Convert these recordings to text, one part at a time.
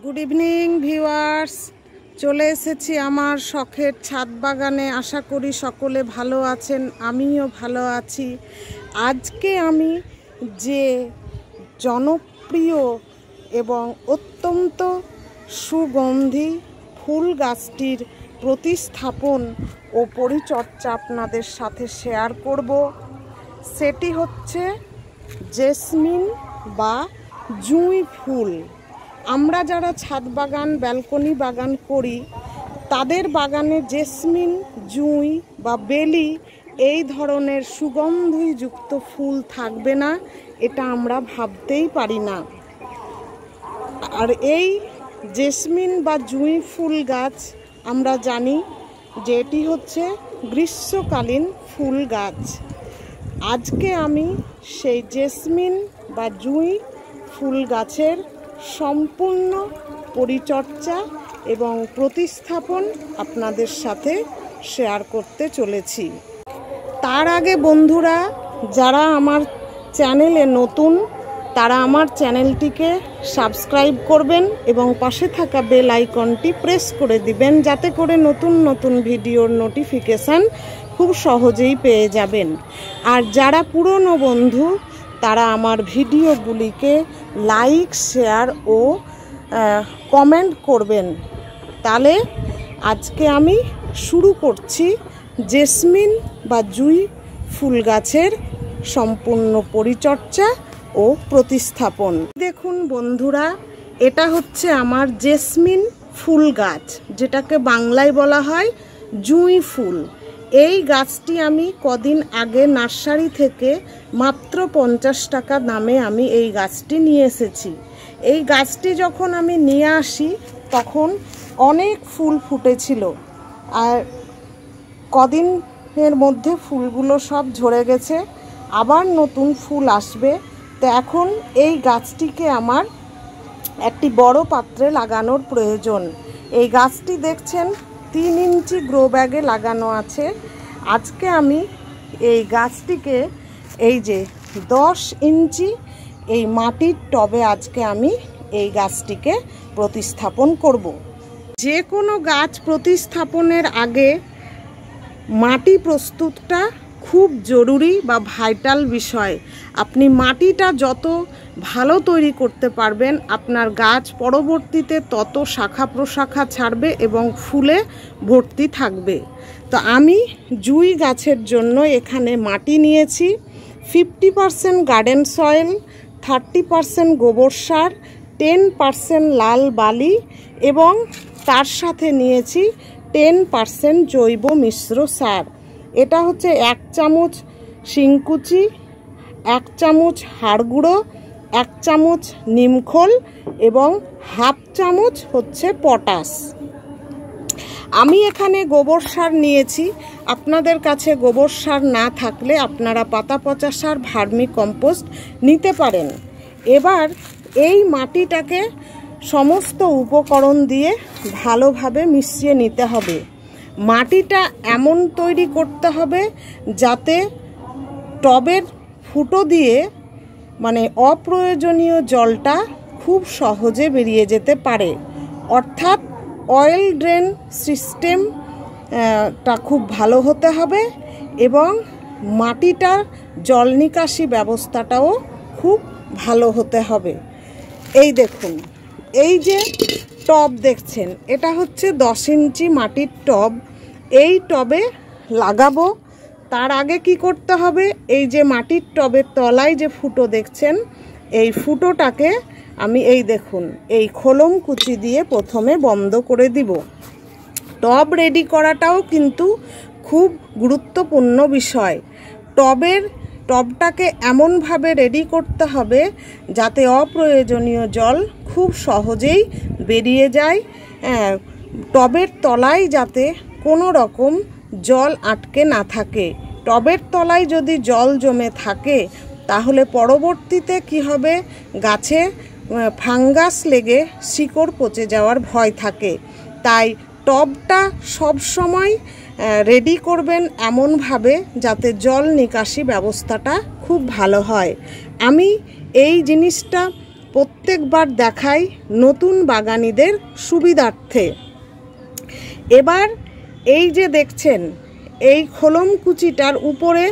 Good evening viewers, চলে এসেছি আমার শখের ছাদ বাগানে। আশা করি সকলে ভালো আছেন, আমিও ভালো আছি। আজকে আমি যে জনপ্রিয় এবং অত্যন্ত সুগন্ধি ফুল গাছটির প্রতিস্থাপন ও পরিচর্যা আপনাদের সাথে শেয়ার করব, সেটি হচ্ছে জেসমিন বা জুঁই ফুল। আমরা যারা ছাদ বাগান ব্যালকনি বাগান করি, তাদের বাগানে জেসমিন, জুঁই বা বেলি এই ধরনের সুগন্ধিযুক্ত ফুল থাকবে না, এটা আমরা ভাবতেই পারি না। আর এই জেসমিন বা জুঁই ফুল গাছ আমরা জানি যে এটি হচ্ছে গ্রীষ্মকালীন ফুল গাছ। আজকে আমি সেই জেসমিন বা জুঁই ফুল গাছের সম্পূর্ণ পরিচর্যা এবং প্রতিস্থাপন আপনাদের সাথে শেয়ার করতে চলেছি। তার আগে বন্ধুরা, যারা আমার চ্যানেলে নতুন, তারা আমার চ্যানেলটিকে সাবস্ক্রাইব করবেন এবং পাশে থাকা বেল আইকনটি প্রেস করে দিবেন, যাতে করে নতুন নতুন ভিডিওর নোটিফিকেশান খুব সহজেই পেয়ে যাবেন। আর যারা পুরনো বন্ধু, তারা আমার ভিডিওগুলিকে লাইক, শেয়ার ও কমেন্ট করবেন। তাহলে আজকে আমি শুরু করছি জেসমিন বা জুঁই ফুল গাছের সম্পূর্ণ পরিচর্যা ও প্রতিস্থাপন। দেখুন বন্ধুরা, এটা হচ্ছে আমার জেসমিন ফুল গাছ, যেটাকে বাংলায় বলা হয় জুঁই ফুল। এই গাছটি আমি কদিন আগে নার্সারি থেকে মাত্র 50 টাকা দামে আমি এই গাছটি নিয়ে এসেছি। এই গাছটি যখন আমি নিয়ে আসি তখন অনেক ফুল ফুটেছিল, আর কদিনের মধ্যে ফুলগুলো সব ঝরে গেছে, আবার নতুন ফুল আসবে। তো এখন এই গাছটিকে আমার একটি বড় পাত্রে লাগানোর প্রয়োজন। এই গাছটি দেখছেন 3 ইঞ্চি গ্রো ব্যাগে লাগানো আছে। আজকে আমি এই গাছটিকে এই যে 10 ইঞ্চি এই মাটির টবে আজকে আমি এই গাছটিকে প্রতিস্থাপন করব। যে কোনো গাছ প্রতিস্থাপনের আগে মাটি প্রস্তুতটা খুব জরুরি বা ভাইটাল বিষয়। আপনি মাটিটা যত ভালো তৈরি করতে পারবেন, আপনার গাছ পরবর্তীতে তত শাখা প্রশাখা ছাড়বে এবং ফুলে ভর্তি থাকবে। তো আমি জুঁই গাছের জন্য এখানে মাটি নিয়েছি 50% গার্ডেন সয়েল, 30% গোবর সার, 10% লাল বালি এবং তার সাথে নিয়েছি 10% জৈব মিশ্র সার। এটা হচ্ছে 1 চামচ শিংকুচি, 1 চামচ হাড় গুঁড়ো, 1 চামচ নিমখোল এবং 1/2 চামচ হচ্ছে পটাশ। আমি এখানে গোবর সার নিয়েছি। আপনাদের কাছে গোবর সার না থাকলে আপনারা পাতা পচা সার, ভার্মি কম্পোস্ট নিতে পারেন। এবার এই মাটিটাকে সমস্ত উপকরণ দিয়ে ভালোভাবে মিশিয়ে নিতে হবে। মাটিটা এমন তৈরি করতে হবে যাতে টবের ফুটো দিয়ে মানে অপ্রয়োজনীয় জলটা খুব সহজে বেরিয়ে যেতে পারে, অর্থাৎ অয়েল ড্রেন সিস্টেমটা খুব ভালো হতে হবে এবং মাটিটার জল নিকাশি ব্যবস্থাটাও খুব ভালো হতে হবে। এই দেখুন, এই যে টব দেখছেন, এটা হচ্ছে 10 ইঞ্চি মাটির টব। এই টবে লাগাবো। তার আগে কি করতে হবে, এই যে মাটির টবের তলায় যে ফুটো দেখছেন, এই ফুটোটাকে আমি এই দেখুন এই খোলম কুচি দিয়ে প্রথমে বন্ধ করে দিব। টব রেডি করাটাও কিন্তু খুব গুরুত্বপূর্ণ বিষয়। টবটাকে এমনভাবে রেডি করতে হবে যাতে অপ্রয়োজনীয় জল খুব সহজেই বেরিয়ে যায়। টবের তলায় যাতে কোনো রকম জল আটকে না থাকে। টবের তলায় যদি জল জমে থাকে তাহলে পরবর্তীতে কি হবে, গাছে ফাঙ্গাস লেগে শিকড় পচে যাওয়ার ভয় থাকে। তাই টবটা সব সময় রেডি করবেন এমনভাবে যাতে জল নিকাশি ব্যবস্থাটা খুব ভালো হয়। আমি এই জিনিসটা প্রত্যেকবার দেখাই নতুন বাগানীদের সুবিধার্থে। এবার এই যে দেখছেন এই খোলমকুচিটার উপরে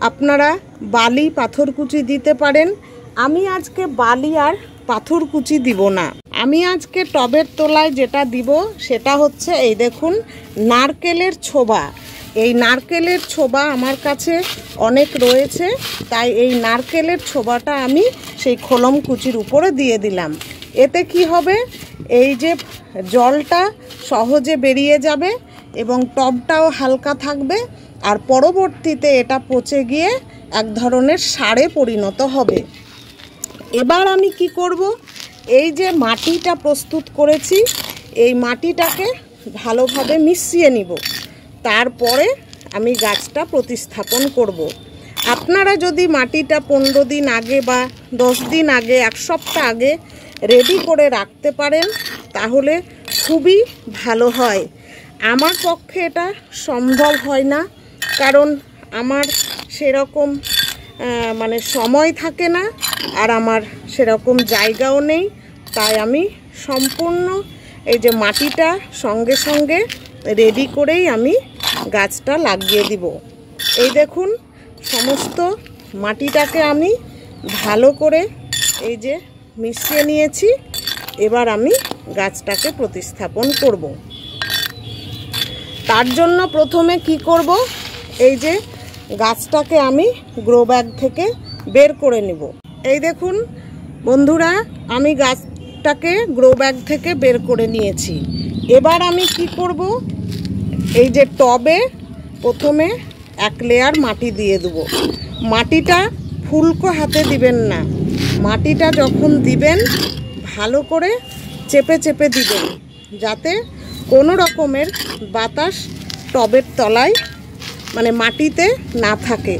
আপনারা বালি পাথরকুচি দিতে পারেন। আমি আজকে বালি আর পাথরকুচি দিব না। আমি আজকে টবের তলায় যেটা দিব সেটা হচ্ছে এই দেখুন নারকেলের ছোবা। এই নারকেলের ছোবা আমার কাছে অনেক রয়েছে, তাই এই নারকেলের ছোবাটা আমি সেই খোলমকুচির উপরে দিয়ে দিলাম। এতে কি হবে, এই যে জলটা সহজে বেরিয়ে যাবে এবং টবটাও হালকা থাকবে, আর পরবর্তীতে এটা পচে গিয়ে এক ধরনের সারে পরিণত হবে। এবার আমি কি করব, এই যে মাটিটা প্রস্তুত করেছি এই মাটিটাকে ভালোভাবে মিশিয়ে নিব, তারপরে আমি গাছটা প্রতিস্থাপন করব। আপনারা যদি মাটিটা 15 দিন আগে বা 10 দিন আগে, এক সপ্তাহ আগে রেডি করে রাখতে পারেন তাহলে খুবই ভালো হয়। আমার পক্ষে এটা সম্ভব হয় না, কারণ আমার সেরকম মানে সময় থাকে না, আর আমার সেরকম জায়গাও নেই। তাই আমি সম্পূর্ণ এই যে মাটিটা সঙ্গে সঙ্গে রেডি করেই আমি গাছটা লাগিয়ে দিব। এই দেখুন সমস্ত মাটিটাকে আমি ভালো করে এই যে মিশিয়ে নিয়েছি। এবার আমি গাছটাকে প্রতিস্থাপন করব। তার জন্য প্রথমে কি করব, এই যে গাছটাকে আমি গ্রো ব্যাগ থেকে বের করে নেব। এই দেখুন বন্ধুরা, আমি গাছটাকে গ্রো ব্যাগ থেকে বের করে নিয়েছি। এবার আমি কি করব, এই যে টবে প্রথমে এক লেয়ার মাটি দিয়ে দেব। মাটিটা ফুলকো হাতে দিবেন না, মাটিটা যখন দিবেন ভালো করে চেপে চেপে দিবেন, যাতে কোনো রকমের বাতাস টবের তলায় মানে মাটিতে না থাকে।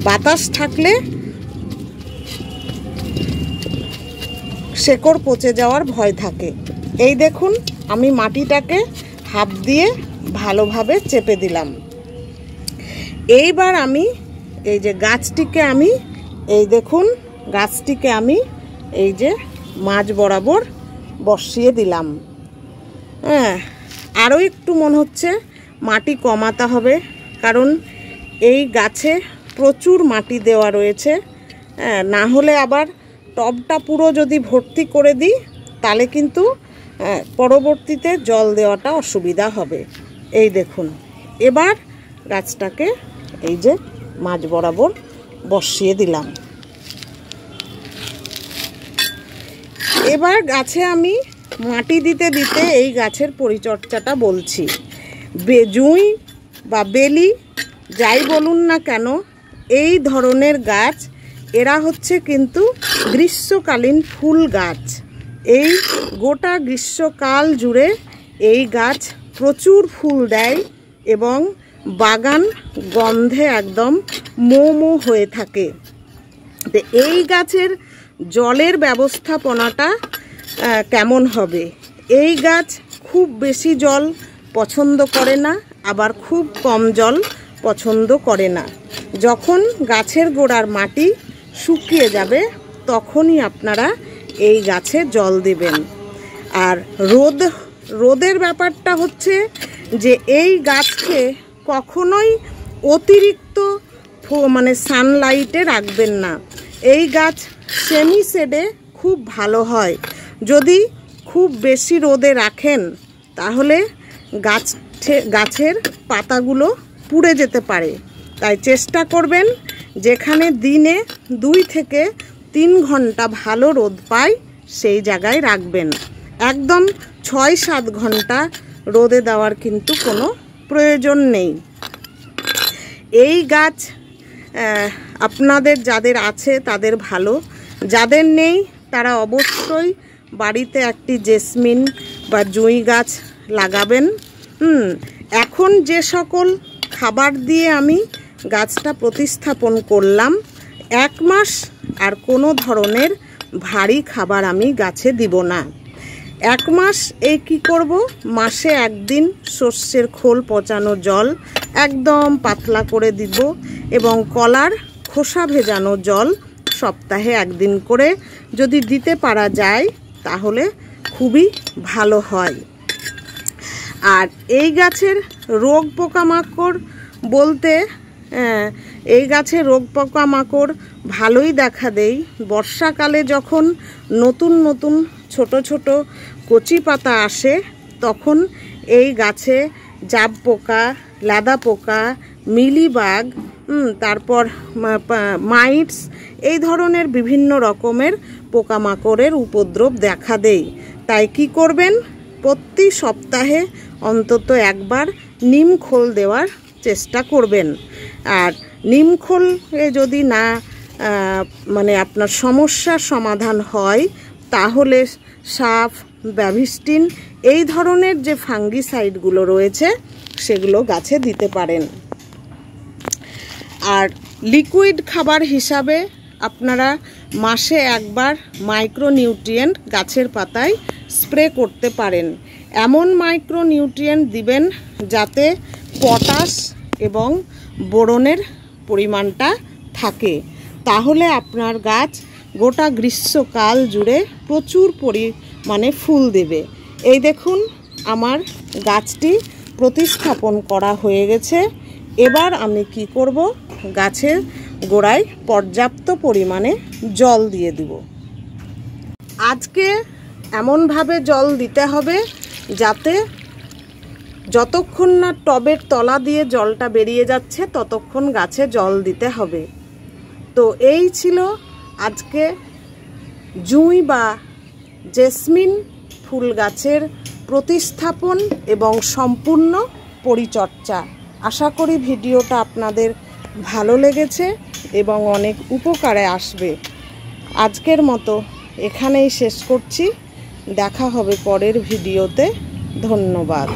বাতাস থাকলে শেকড় পচে যাওয়ার ভয় থাকে। এই দেখুন আমি মাটিটাকে হাত দিয়ে ভালোভাবে চেপে দিলাম। এইবার আমি এই যে গাছটিকে আমি এই দেখুন গাছটিকে আমি এই যে মাঝ বরাবর বসিয়ে দিলাম। হ্যাঁ, আরও একটু মনে হচ্ছে মাটি কমাতে হবে, কারণ এই গাছে প্রচুর মাটি দেওয়া রয়েছে। হ্যাঁ, না হলে আবার টবটা পুরো যদি ভর্তি করে দিই তাহলে কিন্তু পরবর্তীতে জল দেওয়াটা অসুবিধা হবে। এই দেখুন এবার গাছটাকে এই যে মাঝ বরাবর বসিয়ে দিলাম। এবার গাছে আমি মাটি দিতে দিতে এই গাছের পরিচর্যাটা বলছি। জুঁই বা বেলি যাই বলুন না কেন, এই ধরনের গাছ এরা হচ্ছে কিন্তু গ্রীষ্মকালীন ফুল গাছ। এই গোটা গ্রীষ্মকাল জুড়ে এই গাছ প্রচুর ফুল দেয় এবং বাগান গন্ধে একদম মোমো হয়ে থাকে। তো এই গাছের জলের ব্যবস্থাপনাটা কেমন হবে? এই গাছ খুব বেশি জল পছন্দ করে না, আবার খুব কম জল পছন্দ করে না। যখন গাছের গোড়ার মাটি শুকিয়ে যাবে তখনই আপনারা এই গাছে জল দেবেন। আর রোদের ব্যাপারটা হচ্ছে যে এই গাছকে কখনোই অতিরিক্ত মানে সানলাইটে রাখবেন না। এই গাছ সেমি শেডে খুব ভালো হয়। যদি খুব বেশি রোদে রাখেন তাহলে গাছের পাতাগুলো পুড়ে যেতে পারে। তাই চেষ্টা করবেন যেখানে দিনে 2 থেকে 3 ঘন্টা ভালো রোদ পায় সেই জায়গায় রাখবেন। একদম 6-7 ঘন্টা রোদে দেওয়ার কিন্তু কোনো প্রয়োজন নেই। এই গাছ আপনাদের যাদের আছে তাদের ভালো, যাদের নেই তারা অবশ্যই বাড়িতে একটি জেসমিন বা জুঁই গাছ লাগাবেন। এখন যে সকল খাবার দিয়ে আমি গাছটা প্রতিস্থাপন করলাম, 1 মাস আর কোনো ধরনের ভারী খাবার আমি গাছে দিব না। 1 মাস এই কি করব, মাসে 1 দিন সর্ষের খোল পচানো জল একদম পাতলা করে দিব এবং কলার খোসা ভেজানো জল সপ্তাহে একদিন করে যদি দিতে পারা যায় তাহলে খুবই ভালো হয়। আর এই গাছের রোগ পোকামাকড় বলতে এই গাছে রোগ পোকামাকড় ভালোই দেখা দেয় বর্ষাকালে, যখন নতুন নতুন ছোট ছোট কচি পাতা আসে তখন এই গাছে জাব পোকা, লাদা পোকা, মিলিবাগ, তারপর মাইটস, এই ধরনের বিভিন্ন রকমের পোকামাকড়ের উপদ্রব দেখা দেয়। তাই কি করবেন, প্রতি সপ্তাহে অন্তত একবার নিম খোল দেওয়ার চেষ্টা করবেন। আর নিম খোলে যদি না মানে আপনার সমস্যার সমাধান হয় তাহলে সাফ, ব্যাভিস্টিন এই ধরনের যে ফাঙ্গিসাইডগুলো রয়েছে সেগুলো গাছে দিতে পারেন। আর লিকুইড খাবার হিসাবে আপনারা মাসে একবার মাইক্রোনিউট্রিয়েন্ট গাছের পাতায় স্প্রে করতে পারেন। এমন মাইক্রোনিউট্রিয়েন্ট দিবেন যাতে পটাশ এবং বোরনের পরিমাণটা থাকে, তাহলে আপনার গাছ গোটা গ্রীষ্মকাল জুড়ে প্রচুর পরিমাণে ফুল দেবে। এই দেখুন আমার গাছটি প্রতিস্থাপন করা হয়ে গেছে। এবার আমি কি করব, গাছের গোড়ায় পর্যাপ্ত পরিমাণে জল দিয়ে দিব। আজকে এমনভাবে জল দিতে হবে যাতে যতক্ষণ না টবের তলা দিয়ে জলটা বেরিয়ে যাচ্ছে ততক্ষণ গাছে জল দিতে হবে। তো এই ছিল আজকে জুঁই বা জেসমিন ফুল গাছের প্রতিস্থাপন এবং সম্পূর্ণ পরিচর্যা। আশা করি ভিডিওটা আপনাদের ভালো লেগেছে এবং অনেক উপকারে আসবে। আজকের মতো এখানেই শেষ করছি, দেখা হবে পরের ভিডিওতে। ধন্যবাদ।